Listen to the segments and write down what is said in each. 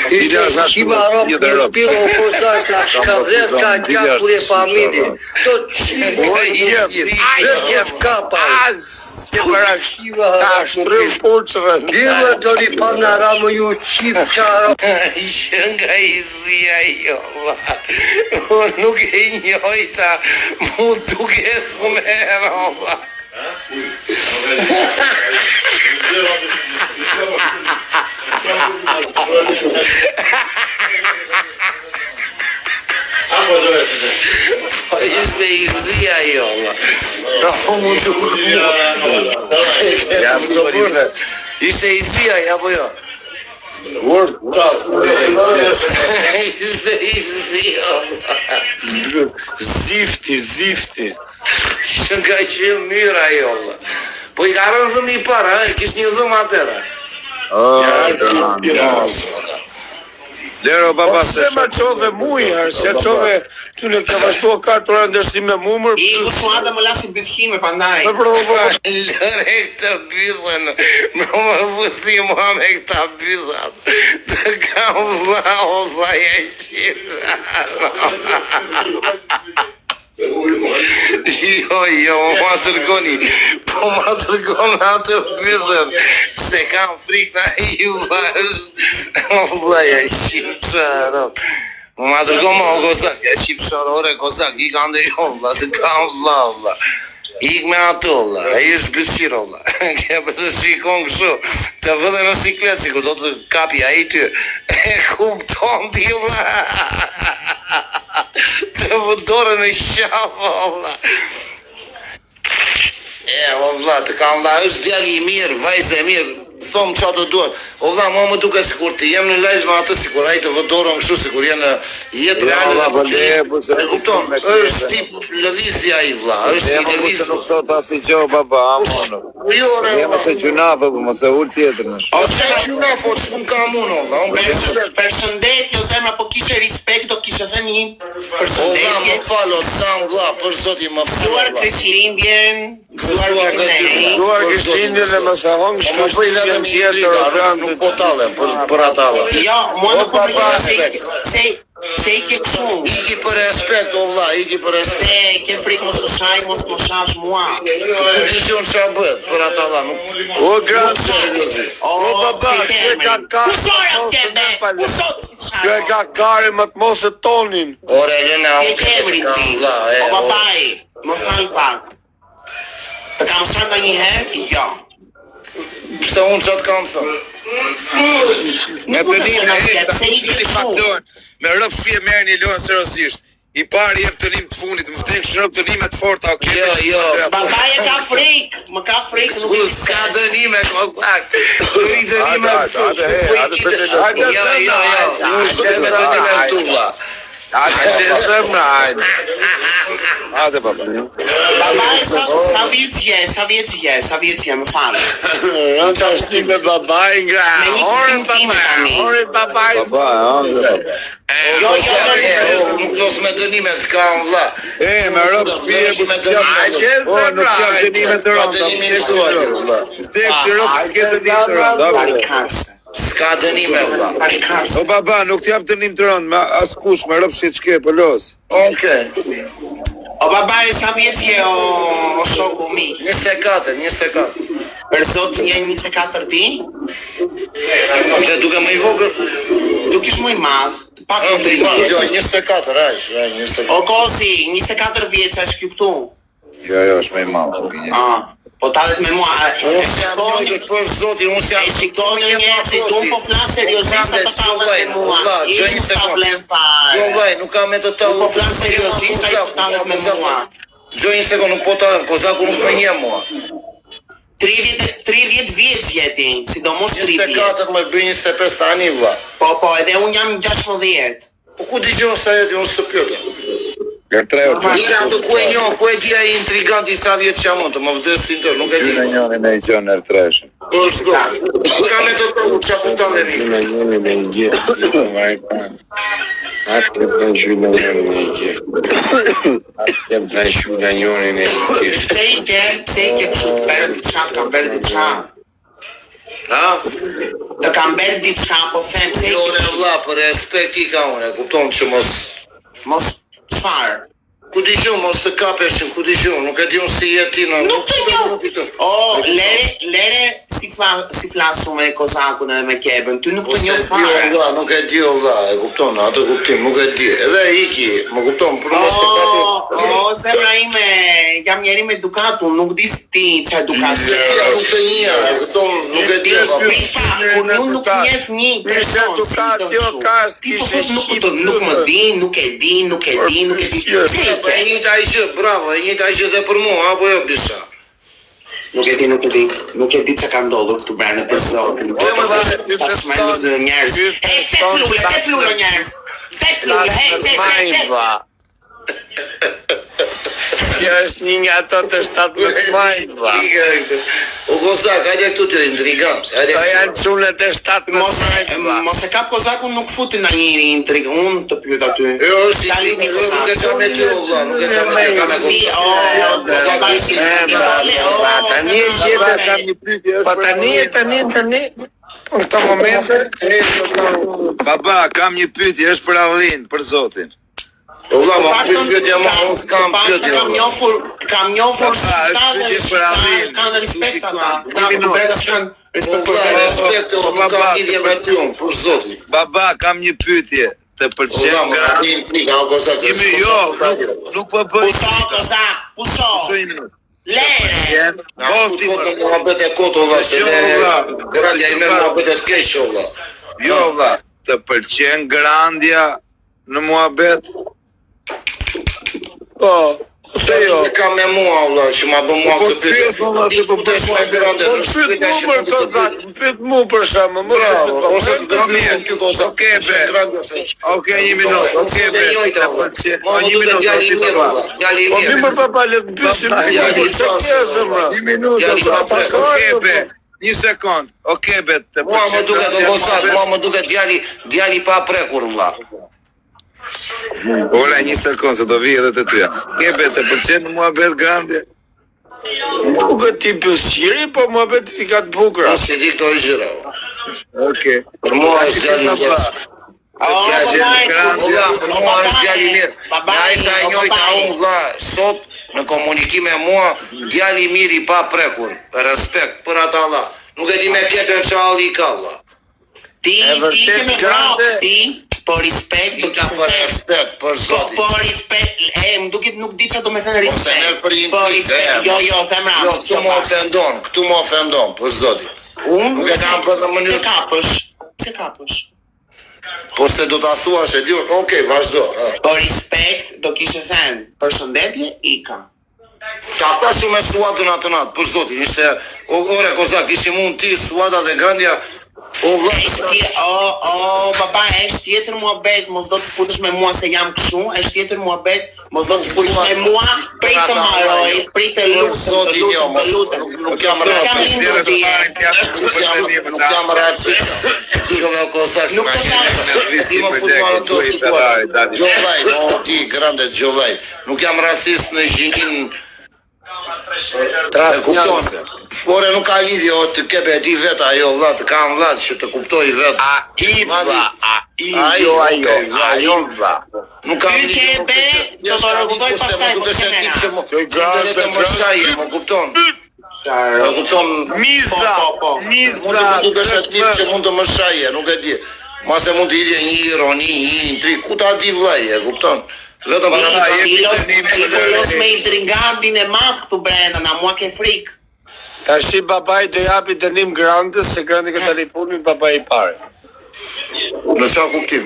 Shqipa Arab në piro kosa ka shkadres ka gjakur e familje. To qip kapa. Ta shtrym forcëve. Dime do li pa në ramë ju qip qara. Shënga I zia jolla. Unë nuk e njojta, mu duke smer, olla. Ishte I zia jolla. Mu duke Ishte I zia, apo jo? Ishte I zia. Zifti. Që nga që myra jolla. Po I ka rëndëm I para, kish një dhëm atëra. Lero baba se ma çove mujar, se çove ty në ka vazhduar kartura ndërshtim me mumër. I kushtuada më lasi bythime pandaj. Lëre këtë bythën, më vësi mua me këta bythat. Të kam vla jeshim. Jo, ma tërgoni, po ma tërgoni atë bythën, se kam frikë na ju vla jeshim qarot. Ma tërgoni ma o kozak, jeshim qarore kozak, I kanë dhe jo vla, se kam vla. Ik me ato, vla, a I është bësir, vla, ke për të shikon kështu, të vëdhe në siklet, si ku do të kapi a I ty, e kupton ti, vla, të vëdore në shafë, vla. Vla, të kam vla, është djali I mirë, vajzë e mirë, thomë qa të duhet. O vla, mua më duke sikur të jem në live me atë, sikur a I të vëdorën kështu, sikur jenë në jetë reale dhe e kupton, është tip lëvizja I vla, është I lëvizja. Nuk thot asi gjo baba, amonë. Jo, re, vla. Mëse gjunafë, po mëse ullë tjetër në shumë. O se gjunafë, o që më ka amonë, vla. Përshëndetje, zemra, po kishe respekt, do kishe dhe një O vla, më falo, sa vla, për zoti më falo. Gëzuar Krishtlindjen, Gëzuar Krishtlindjen e mëse hongë shkështindjen tjetër, nuk po talem, për atala. Jo, mua nuk po përgjithë se I ke këshu. Iki për respekt, o vla, iki për respekt. Te ke frikë mos të shaj, mos të shash mua. Nuk ishon që a bët, për atala. O gratë, o baba, që ka kare, që ka kare më të mos e tonin. Ore, Lena, Te kemri ti, o babaj, më falë pak. Të kam sërda një herë, jo. Pse unë që të kam thënë? Me të një me rëpë shpje merë një lojnë serosisht. I pari jep të lim të funit, më vdek shërëp të limet forta, oke? Jo. Babaj e ka frikë, më ka frikë. S'ka dënime, kollak. Këri dënime Jo. Hajde baba. Babaj, sa vjetë je, më falë. Në që është ti me babaj nga Ore babaj Jo, nuk los me dënime të kam vla. Me rëpë shpije nuk jam dënime të rënda. Vdek që rëpë s'ke dënime të rënda. S'ka dënime vla. O baba, nuk t'jap dënim të rëndë, me askush, me rëpë shqe qke, për los. Okej. O babaj, sa vjetë je o shoku mi? 24. Për sot një 24 ti? Që duke më I vogër? Duk ish më I madh, pak Në të I madh, jo, 24, ajsh, 24. O kosi, 24 vjetë, është kjo këtu? Jo, është me I madh. Po talet me mua. Unë s'jam njojtë për zotin, unë s'jam... E shikoni një, se du më po flasë seriosisht të talet me mua. Gjë një sekund. Jo, vlaj, nuk kam me të talet. Du po flasë seriosisht të talet me mua. Gjë një sekund, nuk po talet, kozaku nuk me një mua. 30 vjetë jeti, sidomos 30. 24 më bëj 25 tani, vla. Po, edhe unë jam 16. Po ku di gjohë sa jeti, unë së pjote? Ira ato ku e njohë, ku e dia I intriganti sa vjetë që amon, të më vdesin tërë, nuk e di. Gjynë njëni me I gjënë ertreshën. Po shto, ka me të të që apuntan dhe mi. Gjynë njëni me I gjithë, atë të gjynë njëni me I gjithë. Atë të gjynë njëni me I gjithë. Se I ke kështu, bërë të qatë, kam bërë të qatë. Ha? Të kam bërë diçka, po them se Jo, ne vlla, për respekt I ka unë, kupton që mos çfarë. Ku di shumë, mos të kapeshin, ku di shumë, nuk e di unë si jeti në... Nuk të njo! O, lere si flasu me Kozakun edhe me Kebën, ty nuk të njo fare. Jo, nuk e di, vlla, e kupton, atë kuptim, nuk e di. Edhe iki, më kupton, për mos të kapet. O, zemra ime, jam njeri me edukatu, nuk di ti që edukatu. Ja, nuk të njëja, e kupton, nuk e di. Kur ju nuk njef një person, ti po thot nuk më di, nuk e di. Po e njëjta gjë, bravo, e njëjta gjë dhe për mua, apo jo bisha? Nuk e di që ka ndodhur këtu brenda për zotin. Ta shmendur dhe njerëz. Hej, te flulo njerëz. Te flulo, hej, Kjo është një nga ato të 17 majtëva. O Kozak, hajde këtu të intrigant. To janë çunet e 17 majtëva. Mos e kap Kozakun, nuk futi në një intrig, unë të pyet aty. Jo, është intrigant, nuk e ka me ty, vlla, nuk e ka me Tani, në këto momente, Baba, kam një pyetje, është për Allin, për Zotin. O vlla, ma pyetja ma, unë s'kam pyetje. Kam njofur shqiptarët, kanë respekt ata. Kanë respekt për Respekt, nuk kam lidhje me ty unë, për Zotin. Baba, kam një pyetje, të pëlqen Vlla, ma një intriga, o Kozak. Nuk po bëj. Puso. Lere. Kotë në muhabet e kotë, vlla, se grandja ime muhabet e të keqë, vlla. Jo, vlla, të pëlqen grandja në muhabet? po, se jo. E kam me mua, vlla, që ma bë mua këtë pyetje. Ti ku të shme grande, në shpita që nuk të pyetje. Pyet mu për shkakun, më Bravo, ose të të pyetje ty Kozak. Okej, një minutë. Okej, be. Një minutë, djali i mirë, vlla. Djali i Po mi mirë. më papa le të pyesim Një minutë. Okej, be. Një sekond. Okej, be. Mua më duket o Kozak, mua më duket djali pa prekur, vlla. Ola, një sekond, se do vi edhe të tyja. Kebe, të pëlqen në muhabet grandje? Nuk e ti pësqiri, po më beti si ka të bukra. Si di këto i gjyra. Okej. Për mua është djali i mirë. Mua është djali i mirë. Ai sa e njojta unë, vlla, sot në komunikim me mua, djali i mirë I pa prekur. Respekt për ata vlla. Nuk e di me Keben që alli I ka, vlla. Ti kemi grande, ti po respekt, I ka për respekt për Zotin. Po respekt, më duket nuk di çfarë do të thënë Ose merr respekt. për intrigë. Jo, femra. Jo, këtu më ofendon, për Zotin. Nuk e kam për në mënyrë. Se kapësh. Po se do ta thuash e di, okej, vazhdo. Po respekt do kishe thënë, përshëndetje, Ika. Ta thashë me suatën atë natë, për Zotin, ishte, ore Kozak, ishim unë ti, suata dhe grandja, o vlla, Baba, është tjetër muhabet, mos do të futesh me mua se jam kështu, është tjetër muhabet, mos do të futesh me mua, prej të maroj, prej të lutem. Nuk jam racist, nuk jam racist. Shkove o Kozak, Nuk të thash. ti më fut marë të situat. Gjovlaj, o ti, grande Gjovlaj, nuk jam racist në gjinin. Trasnjanse. Ore nuk ka lidhje, o të kebe e di vetë ajo vlla, të kam vlla që të kuptoj vetë. Ajo, vlla. Nuk kam Ty kebe, do të rrugoj pastaj, Nuk është e tip që grande, më shaje, më kupton. Më kupton. Miza. Mund të është e tip që mund të më shaje, nuk e di. Mase mund të hidhje një ironi, një intrig, ku ta di vllai, e kupton. Vetëm Los me intrigantin e madh këtu brenda, na mua ke frikë. Tashi babai do japi dënim grandës, se grandi ka telefonin babai I pare. në çfarë kuptim?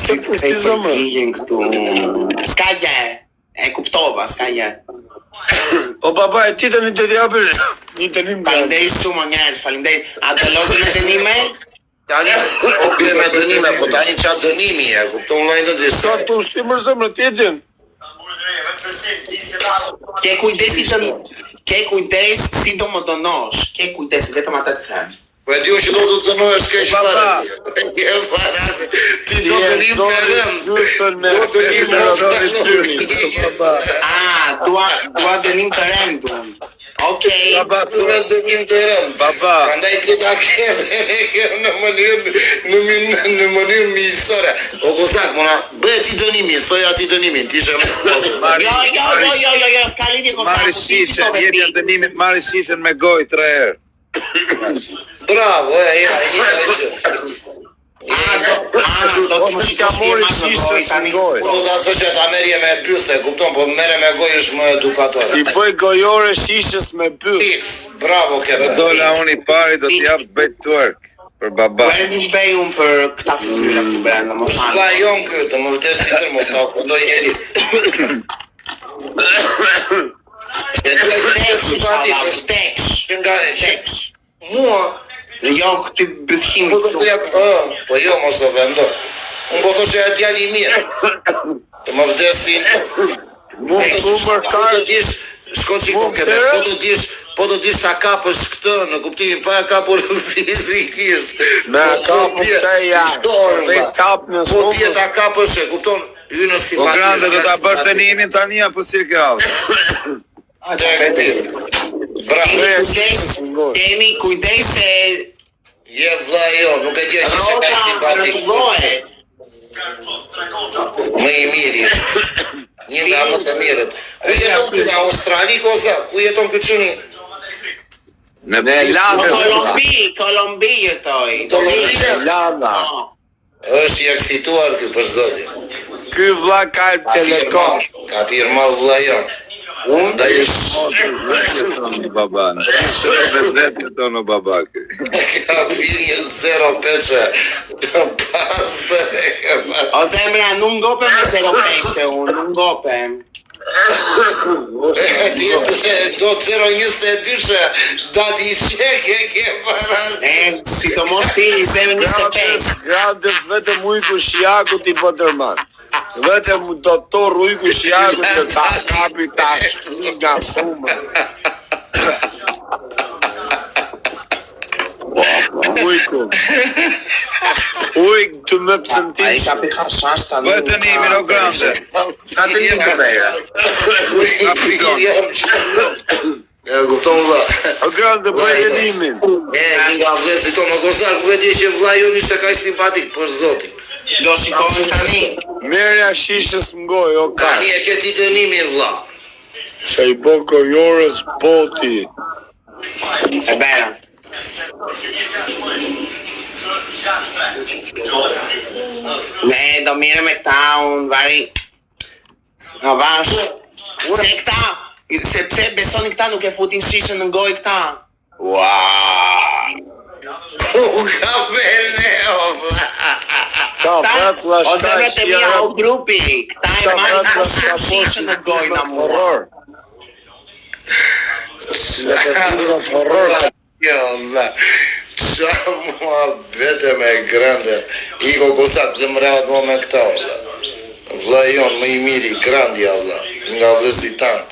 Si të kthej përgjigjen këtu. S'ka gjë. E kuptova, s'ka gjë. O babai, ti tani do të japësh një dënim grandës. Faleminderit shumë njerëz, faleminderit. A të lozën e dënime? Tani, me dënime, po tani çfarë dënimi e, kupton vllai të di. Sa tu si më zëmë ti din. Ke kujdes si do më dënosh. Ke kujdes, vetëm ata të them. Po e di unë që do të dënohesh keq fare. Ti do dënim të rënd. Do dënim të rënd. Dua dënim të rënd. Okej. Baba, Në dënim të rënd. Baba. Prandaj plota keve në mënyrë miqësore. O kozak, mona, bëj ti dënimin, thoj aty dënimin, ti ishe më. Jo, s'ka lidhje kozak. Marri shishën, jepja dënimit, marri shishën me gojë 3 herë. Bravo, ja. Do të më shikosh si ma shishën tani. Po do ta thosh që ta merje me byse, kupton, po merre me gojë është më edukatore. Ti bëj gojore shishës me byll. Fix, bravo Do keve. dola unë I pari do t'jap bëj twerk për baba. Po e një bëj unë për këta fytyra këtu brenda, më falë. Vlla jon ky, të më vdes si tër mos ta fundoj njeri. Teksh. Mua, Jo, këty bëthimi po këtu. të jap, po jo mos o vendo. Unë po thoshe e djali I mirë. Të më vdes si Mu super po kar. të dish, shko qiko keve, po të dish ta kapësh këtë, në kuptimin pa e kapur fizikisht. Me kapë të ja. Me kapë në Po ti e skupës. ta kapësh e kupton, hyrë si Po grande do ta bësh dënimin tani apo si e ke hallë? Bravo. Kemi kujdes se Je vlla jo, nuk e di që se ka simpatik. rrohet. Më I miri. Një nga më të mirët. Ku jeton këtu në Australi, koza? Ku jeton këtë qëni? Në Kolombi jetoj. Lana. është I aksituar ky për zotin. Ky vlla ka telekom. Ka pirë mal vlla jo. Unë da ish baba. Vetë tono baba. ka pirë një 0 peqe të pastë. O zemra, nuk ngopem me 0.5 unë, nuk ngopem. Do 0.22 dati I qeke ke para. Sidomos ti 0.25. Gradet vetëm ujku shiaku ti po tërman. Vetëm doktor ujku shiaku të ta kapi ta shtu nga fumët. Ujku. Ujk të më të Ai cëntish. ka pi khashashta. Bëj dënimin o grande. Ka dënim të beja. E kupton vlla. O grande bëj dënimin. Një nga vlesi tonë në kozak, ku e di që vlla jo ishte kaq simpatik për zotin. Do shikojmë tani. Merja shishës m'goj, o ka. Tani e ke ti dënimin vlla. Që I bo kojores poti. E bera. Ne do mire me këta unë vari. Havash. Se këta, sepse besoni këta nuk e futin shishën në gojë këta. U ka mene o vlla. Ka vetla O zemre të mija o grupi, këta e marrë Ka shumë shishën në gojë në mua. horror. Horror. Jo vlla. Qa mua bete me grande. Iko kozak, dhe më rehat mua me këta vlla. Vlla jon më I miri, grandja vlla. Nga vlesi tanë.